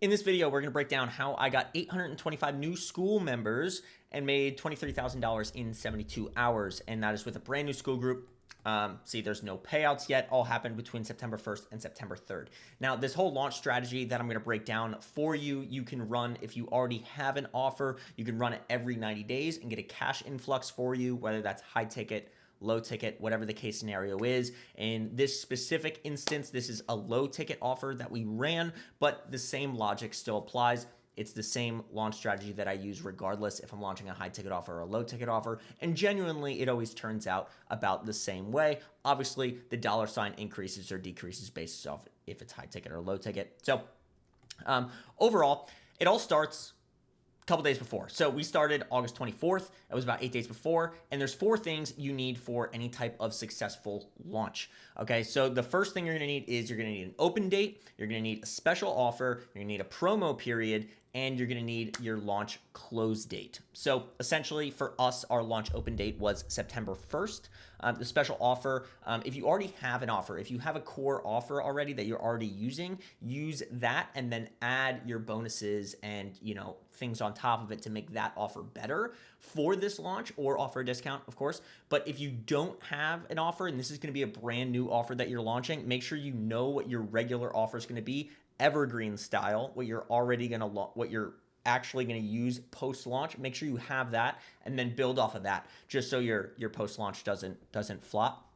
In this video, we're going to break down how I got 825 new Skool members and made $23,000 in 72 hours. And that is with a brand new Skool group. See, there's no payouts yet. All happened between September 1st and September 3rd. Now, this whole launch strategy that I'm going to break down for you, you can run if you already have an offer. You can run it every 90 days and get a cash influx for you, whether that's high ticket, low ticket, whatever the case scenario is. In this specific instance, this is a low ticket offer that we ran, but the same logic still applies. It's the same launch strategy that I use regardless if I'm launching a high ticket offer or a low ticket offer. And genuinely, it always turns out about the same way. Obviously, the dollar sign increases or decreases based off if it's high ticket or low ticket. So overall, it all starts couple days before. So we started August 24th. It was about 8 days before. And there's 4 things you need for any type of successful launch. Okay. So the first thing you're going to need is you're going to need an open date. You're going to need a special offer. You're going to need a promo period, and you're going to need your launch close date. So essentially for us, our launch open date was September 1st. The special offer, if you already have an offer, if you have a core offer already that you're already using, use that and then add your bonuses and, things on top of it to make that offer better for this launch, or offer a discount, of course. But if you don't have an offer and this is going to be a brand new offer that you're launching, make sure you know what your regular offer is going to be, evergreen style, what you're actually going to use post-launch. Make sure you have that and then build off of that, just so your post-launch doesn't flop.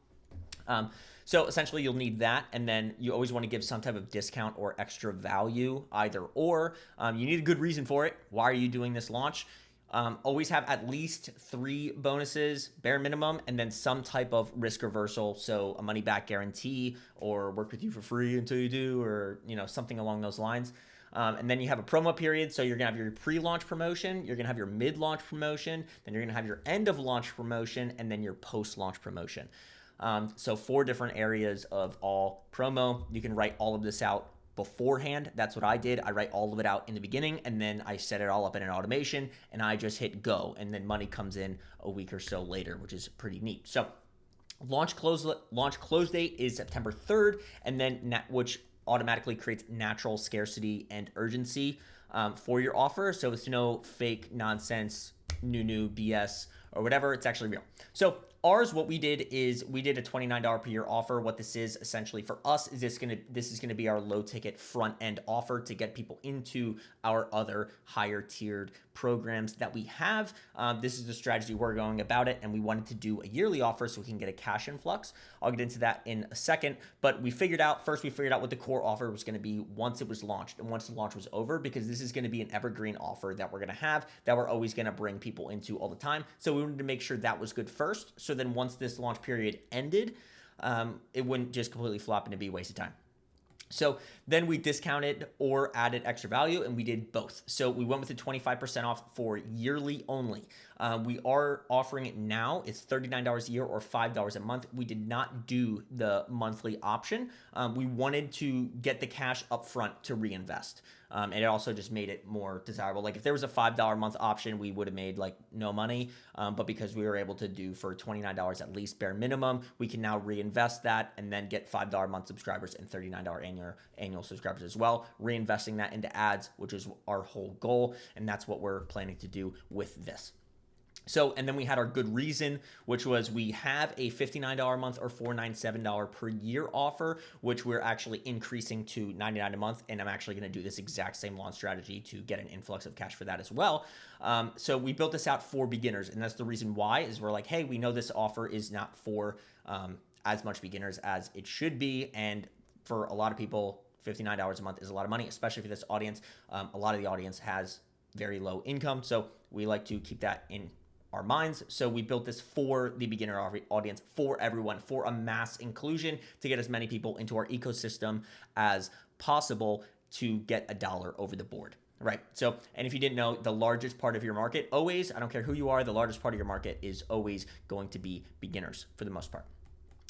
So essentially you'll need that, and then you always want to give some type of discount or extra value, either or. You need a good reason for it. Why are you doing this launch? Always have at least 3 bonuses, bare minimum, and then some type of risk reversal. So a money back guarantee, or work with you for free until you do, or something along those lines. And then you have a promo period. So you're going to have your pre-launch promotion, you're going to have your mid-launch promotion, then you're going to have your end-of-launch promotion, and then your post-launch promotion. So 4 different areas of all promo. You can write all of this out beforehand. That's what I did. I write all of it out in the beginning, and then I set it all up in an automation, and I just hit go, and then money comes in a week or so later, which is pretty neat. So launch close date is September 3rd, and then which automatically creates natural scarcity and urgency for your offer. So it's no fake nonsense, new BS or whatever. It's actually real. So ours, what we did is we did a $29 per year offer. What this is essentially for us is this is gonna be our low ticket front end offer to get people into our other higher tiered programs that we have. This is the strategy we're going about it, and we wanted to do a yearly offer so we can get a cash influx. I'll get into that in a second, but we figured out what the core offer was going to be once it was launched and once the launch was over, because this is going to be an evergreen offer that we're going to have, that we're always going to bring people into all the time. So we wanted to make sure that was good first, so then once this launch period ended, it wouldn't just completely flop and be a waste of time. So then we discounted or added extra value, and we did both. So we went with the 25% off for yearly only. We are offering it now. It's $39 a year or $5 a month. We did not do the monthly option. We wanted to get the cash up front to reinvest. And it also just made it more desirable. Like if there was a $5 a month option, we would have made like no money. But because we were able to do for $29 at least bare minimum, we can now reinvest that and then get $5 a month subscribers and $39 annual subscribers as well, reinvesting that into ads, which is our whole goal. And that's what we're planning to do with this. So, and then we had our good reason, which was we have a $59 a month or $497 per year offer, which we're actually increasing to $99 a month. And I'm actually going to do this exact same launch strategy to get an influx of cash for that as well. So we built this out for beginners. And that's the reason why is we're like, hey, we know this offer is not for as much beginners as it should be. And for a lot of people, $59 a month is a lot of money, especially for this audience. A lot of the audience has very low income. So we like to keep that in our minds. So we built this for the beginner audience, for everyone, for a mass inclusion, to get as many people into our ecosystem as possible to get $1 over the board. Right. So, and if you didn't know, the largest part of your market always, I don't care who you are, the largest part of your market is always going to be beginners for the most part.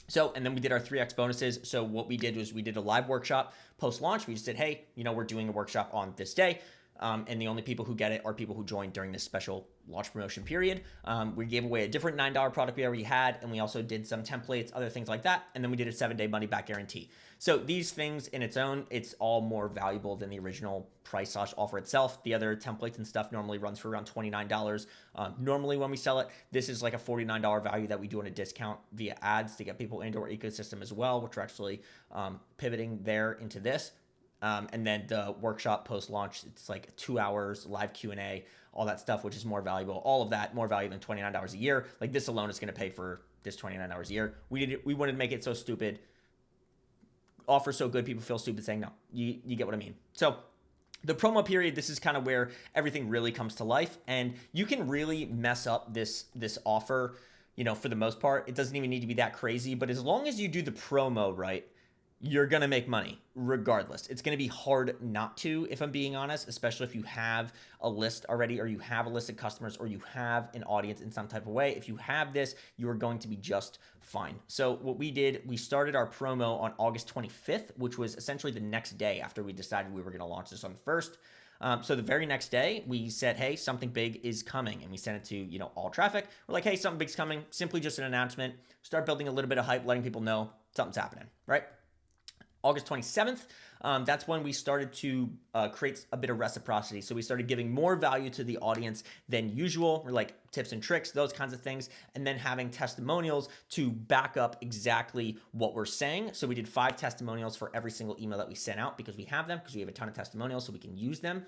So, and then we did our 3x bonuses. So what we did was we did a live workshop post-launch. We just said, hey, we're doing a workshop on this day. And the only people who get it are people who joined during this special launch promotion period. We gave away a different $9 product we already had, and we also did some templates, other things like that. And then we did a 7-day money back guarantee. So these things in its own, it's all more valuable than the original price / offer itself. The other templates and stuff normally runs for around $29. Normally when we sell it, this is like a $49 value that we do on a discount via ads to get people into our ecosystem as well, which we're actually pivoting there into this. And then the workshop post-launch, it's like 2 hours, live Q&A, all that stuff, which is more valuable. All of that more value than $29 a year. Like this alone is going to pay for this $29 a year. We wanted to make it so stupid, offer so good, people feel stupid saying no. You get what I mean? So the promo period, this is kind of where everything really comes to life, and you can really mess up this offer, for the most part. It doesn't even need to be that crazy, but as long as you do the promo right, you're going to make money regardless. It's going to be hard not to, if I'm being honest, especially if you have a list already, or you have a list of customers, or you have an audience in some type of way. If you have this, you are going to be just fine. So what we did, we started our promo on August 25th, which was essentially the next day after we decided we were going to launch this on the 1st. So the very next day, we said, hey, something big is coming. And we sent it to, all traffic. We're like, hey, something big's coming. Simply just an announcement. Start building a little bit of hype, letting people know something's happening, right? August 27th, that's when we started to create a bit of reciprocity. So we started giving more value to the audience than usual. We're like tips and tricks, those kinds of things, and then having testimonials to back up exactly what we're saying. So we did 5 testimonials for every single email that we sent out because we have them, because we have a ton of testimonials so we can use them.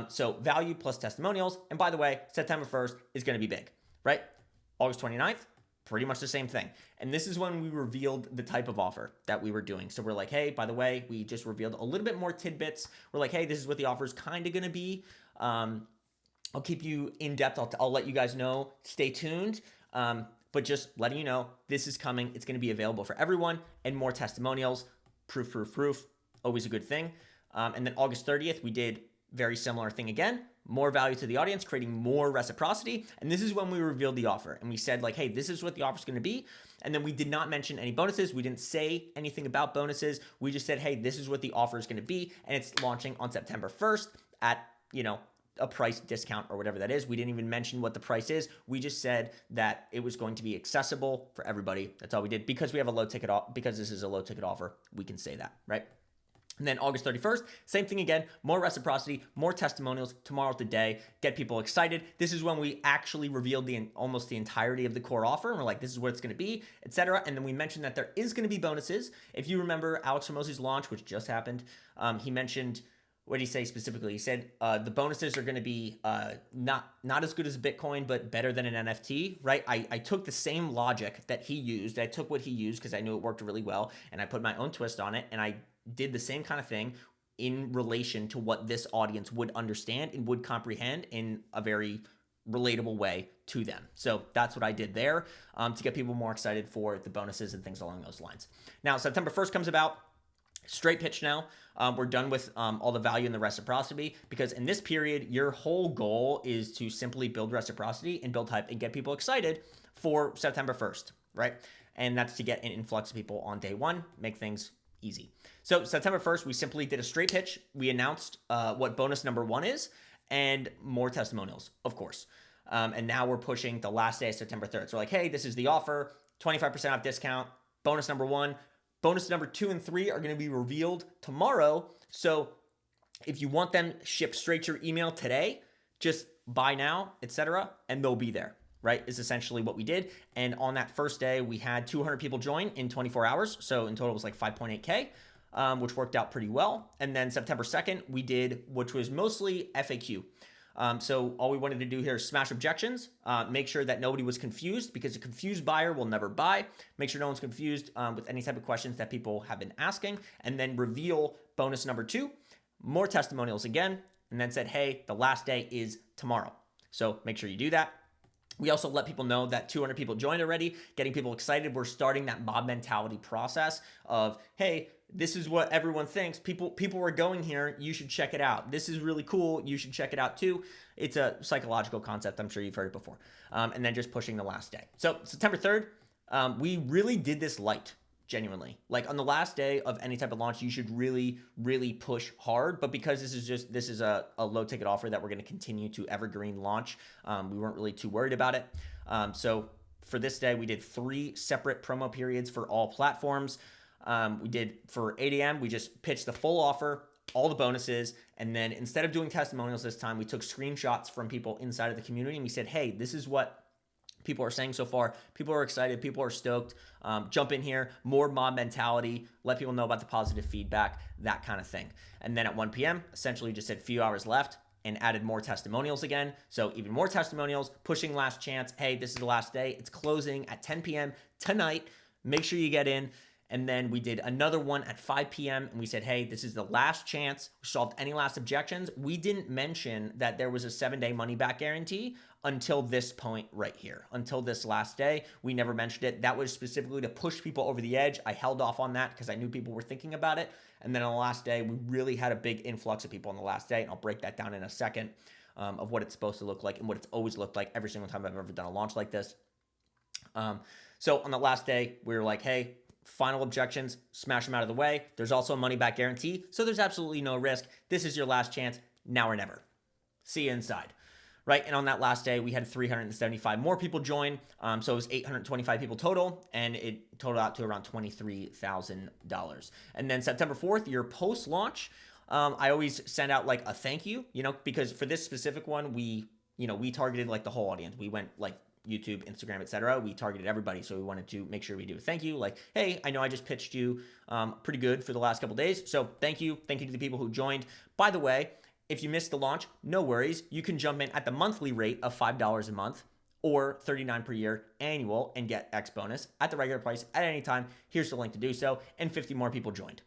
So value plus testimonials. And by the way, September 1st is going to be big, right? August 29th, pretty much the same thing. And this is when we revealed the type of offer that we were doing. So we're like, hey, by the way, we just revealed a little bit more tidbits. We're like, hey, this is what the offer is kind of going to be. I'll keep you in depth. I'll let you guys know. Stay tuned. But just letting you know, this is coming. It's going to be available for everyone, and more testimonials. Proof. Always a good thing. And then August 30th, we did very similar thing again. More value to the audience, creating more reciprocity. And this is when we revealed the offer. And we said like, hey, this is what the offer is going to be. And then we did not mention any bonuses. We didn't say anything about bonuses. We just said, hey, this is what the offer is going to be. And it's launching on September 1st at, a price discount or whatever that is. We didn't even mention what the price is. We just said that it was going to be accessible for everybody. That's all we did. Because we have a low ticket because this is a low ticket offer, we can say that, right? And then August 31st, same thing again, more reciprocity, more testimonials. Tomorrow's the day, get people excited. This is when we actually revealed almost the entirety of the core offer. And we're like, this is what it's going to be, etc. And then we mentioned that there is going to be bonuses. If you remember Alex Hormozi's launch, which just happened, he mentioned, what did he say specifically? He said the bonuses are going to be not as good as Bitcoin, but better than an NFT, right? I took the same logic that he used. I took what he used because I knew it worked really well, and I put my own twist on it, and I did the same kind of thing in relation to what this audience would understand and would comprehend in a very relatable way to them. So that's what I did there to get people more excited for the bonuses and things along those lines. Now, September 1st comes about. Straight pitch now. We're done with all the value and the reciprocity, because in this period, your whole goal is to simply build reciprocity and build hype and get people excited for September 1st, right? And that's to get an influx of people on day one, make things easy. So September 1st, we simply did a straight pitch. We announced what bonus number 1 is, and more testimonials, of course. And now we're pushing the last day of September 3rd. So we're like, hey, this is the offer, 25% off discount, bonus number 1. Bonus number 2 and 3 are going to be revealed tomorrow. So if you want them shipped straight to your email today, just buy now, etc., and they'll be there, right? Is essentially what we did. And on that first day, we had 200 people join in 24 hours. So in total, it was like 5.8K, which worked out pretty well. And then September 2nd, we did, which was mostly FAQ. So all we wanted to do here is smash objections, make sure that nobody was confused, because a confused buyer will never buy. Make sure no one's confused with any type of questions that people have been asking, and then reveal bonus number 2, more testimonials again, and then said, hey, the last day is tomorrow. So make sure you do that. We also let people know that 200 people joined already, getting people excited. We're starting that mob mentality process of, hey, this is what everyone thinks. People are going here. You should check it out. This is really cool. You should check it out too. It's a psychological concept. I'm sure you've heard it before. And then just pushing the last day. So September 3rd, we really did this light, genuinely. Like on the last day of any type of launch, you should really, really push hard. But because this is a low ticket offer that we're going to continue to evergreen launch, we weren't really too worried about it. So for this day, we did 3 separate promo periods for all platforms. We did for 8 a.m., we just pitched the full offer, all the bonuses, and then instead of doing testimonials this time, we took screenshots from people inside of the community and we said, hey, this is what people are saying so far. People are excited. People are stoked. Jump in here. More mob mentality. Let people know about the positive feedback, that kind of thing. And then at 1 p.m., essentially just said few hours left and added more testimonials again. So even more testimonials, pushing last chance. Hey, this is the last day. It's closing at 10 p.m. tonight. Make sure you get in. And then we did another one at 5 p.m. and we said, hey, this is the last chance. We solved any last objections. We didn't mention that there was a 7-day money back guarantee until this point right here, until this last day. We never mentioned it. That was specifically to push people over the edge. I held off on that because I knew people were thinking about it. And then on the last day, we really had a big influx of people on the last day. And I'll break that down in a second of what it's supposed to look like and what it's always looked like every single time I've ever done a launch like this. So on the last day, we were like, hey, final objections, smash them out of the way. There's also a money back guarantee, so there's absolutely no risk. This is your last chance, now or never. See you inside. Right, and on that last day, we had 375 more people join, so it was 825 people total, and it totaled out to around $23,000. And then September 4th, your post-launch, I always send out like a thank you, because for this specific one, we targeted like the whole audience. We went like YouTube, Instagram, etc. We targeted everybody, so we wanted to make sure we do a thank you. Like, hey, I know I just pitched you pretty good for the last couple days, so thank you. Thank you to the people who joined. By the way, if you missed the launch, no worries. You can jump in at the monthly rate of $5 a month or $39 per year annual and get X bonus at the regular price at any time. Here's the link to do so, and 50 more people joined.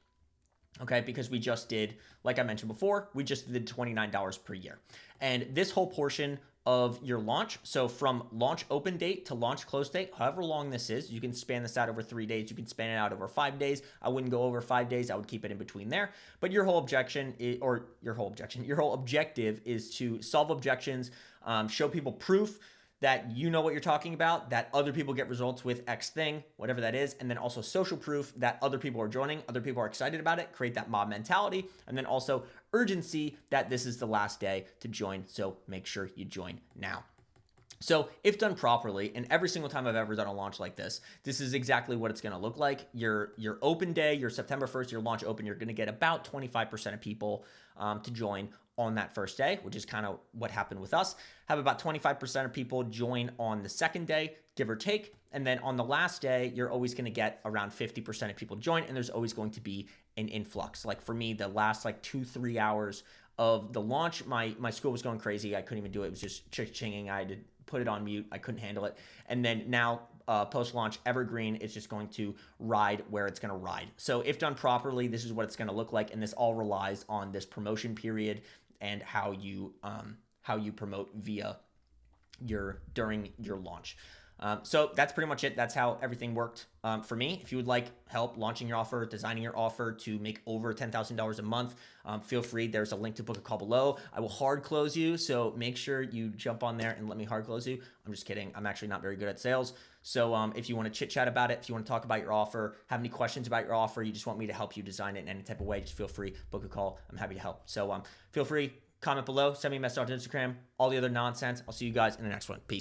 Okay, because we just did, like I mentioned before, we just did $29 per year. And this whole portion of your launch, so from launch open date to launch close date, however long this is, you can span this out over 3 days, you can span it out over 5 days. I wouldn't go over 5 days, I would keep it in between there. But your whole objective is to solve objections, show people proof that you know what you're talking about, that other people get results with X thing, whatever that is, and then also social proof that other people are joining, other people are excited about it, create that mob mentality, and then also urgency that this is the last day to join, so make sure you join now. So if done properly, and every single time I've ever done a launch like this is exactly what it's going to look like. Your open day, your September 1st, your launch open, you're going to get about 25% of people to join on that first day, which is kind of what happened with us. Have about 25% of people join on the second day, give or take. And then on the last day, you're always going to get around 50% of people join, and there's always going to be an influx. Like for me, the last like 2-3 hours of the launch, my school was going crazy. I couldn't even do it. It was just chinging. I had to put it on mute. I couldn't handle it. And then now post-launch evergreen is just going to ride where it's going to ride. So if done properly, this is what it's going to look like. And this all relies on this promotion period and how you promote via during your launch. So that's pretty much it. That's how everything worked for me. If you would like help launching your offer, designing your offer to make over $10,000 a month, feel free. There's a link to book a call below. I will hard close you, so make sure you jump on there and let me hard close you. I'm just kidding. I'm actually not very good at sales. So if you want to chit chat about it, if you want to talk about your offer, have any questions about your offer, you just want me to help you design it in any type of way, just feel free, book a call. I'm happy to help. So feel free, comment below, send me a message on Instagram, all the other nonsense. I'll see you guys in the next one. Peace.